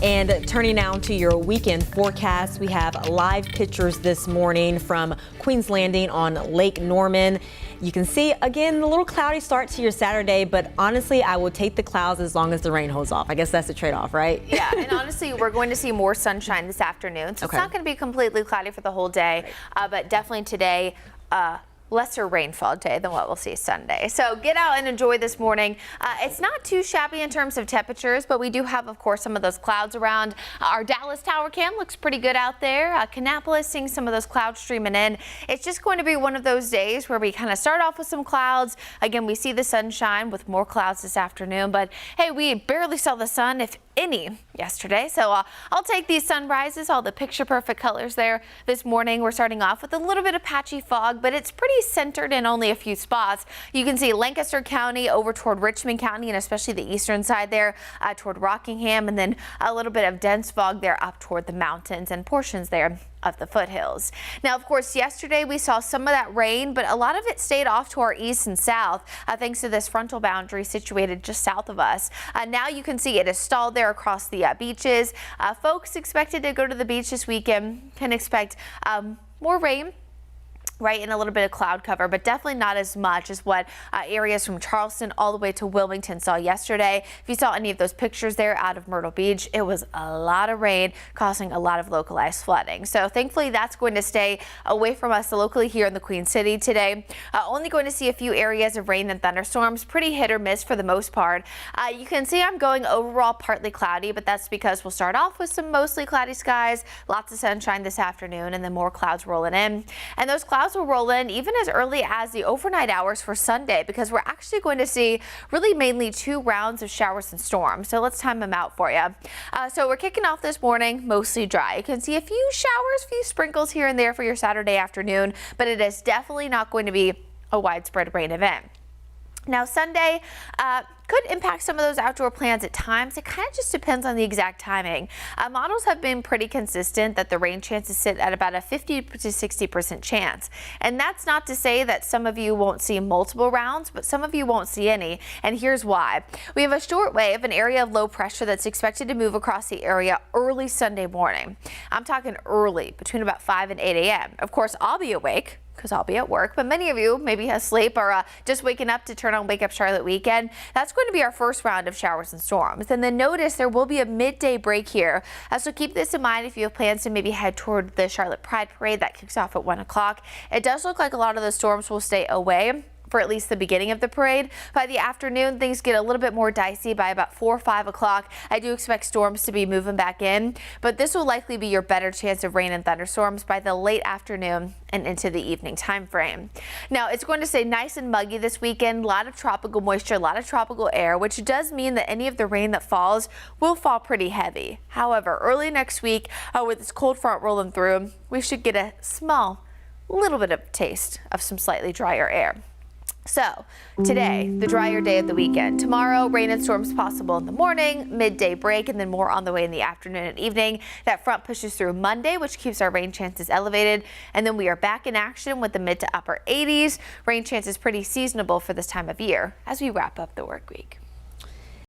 And turning now to your weekend forecast, we have live pictures this morning from Queens Landing on Lake Norman. You can see, again, a little cloudy start to your Saturday, but honestly, I will take the clouds as long as the rain holds off. I guess that's the trade-off, right? Yeah, and honestly, we're going to see more sunshine this afternoon, so it's not going to be completely cloudy for the whole day, but definitely today, lesser rainfall day than what we'll see Sunday. So get out and enjoy this morning. It's not too shabby in terms of temperatures, but we do have, of course, some of those clouds around. Our Dallas Tower Cam looks pretty good out there. Kannapolis seeing some of those clouds streaming in. It's just going to be one of those days where we kind of start off with some clouds. Again, we see the sunshine with more clouds this afternoon, but hey, we barely saw the sun, if any, yesterday. So I'll take these sunrises, all the picture perfect colors there this morning. We're starting off with a little bit of patchy fog, but it's pretty centered in only a few spots. You can see Lancaster County over toward Richmond County, and especially the eastern side there toward Rockingham, and then a little bit of dense fog there up toward the mountains and portions there of the foothills. Now, of course, yesterday we saw some of that rain, but a lot of it stayed off to our east and south thanks to this frontal boundary situated just south of us. Now you can see it is stalled there across the beaches. Folks expected to go to the beach this weekend can expect more rain. Right, and a little bit of cloud cover, but definitely not as much as what areas from Charleston all the way to Wilmington saw yesterday. If you saw any of those pictures there out of Myrtle Beach, it was a lot of rain causing a lot of localized flooding. So thankfully that's going to stay away from us locally here in the Queen City today. Only going to see a few areas of rain and thunderstorms, pretty hit or miss for the most part. You can see I'm going overall partly cloudy, but that's because we'll start off with some mostly cloudy skies, lots of sunshine this afternoon, and then more clouds rolling in. And those clouds will roll in even as early as the overnight hours for Sunday, because we're actually going to see really mainly 2 rounds of showers and storms. So let's time them out for you. So we're kicking off this morning mostly dry. You can see a few showers, few sprinkles here and there for your Saturday afternoon, but it is definitely not going to be a widespread rain event. Now Sunday could impact some of those outdoor plans at times. It kind of just depends on the exact timing. Models have been pretty consistent that the rain chances sit at about a 50 to 60% chance. And that's not to say that some of you won't see multiple rounds, but some of you won't see any. And here's why. We have a short wave, an area of low pressure that's expected to move across the area early Sunday morning. I'm talking early, between about 5 and 8 a.m. Of course, I'll be awake because I'll be at work, but many of you maybe asleep or just waking up to turn on Wake Up Charlotte weekend. That's going to be our first round of showers and storms. And then notice there will be a midday break here. So keep this in mind if you have plans to maybe head toward the Charlotte Pride Parade that kicks off at 1 o'clock. It does look like a lot of the storms will stay away for at least the beginning of the parade. By the afternoon, things get a little bit more dicey. By about 4 or 5 o'clock, I do expect storms to be moving back in, but this will likely be your better chance of rain and thunderstorms by the late afternoon and into the evening time frame. Now, it's going to stay nice and muggy this weekend. A lot of tropical moisture, a lot of tropical air, which does mean that any of the rain that falls will fall pretty heavy. However, early next week, with this cold front rolling through, we should get a small little bit of taste of some slightly drier air. So today, the drier day of the weekend. Tomorrow, rain and storms possible in the morning, midday break, and then more on the way in the afternoon and evening. That front pushes through Monday, which keeps our rain chances elevated. And then we are back in action with the mid to upper 80s. Rain chances pretty seasonable for this time of year as we wrap up the work week.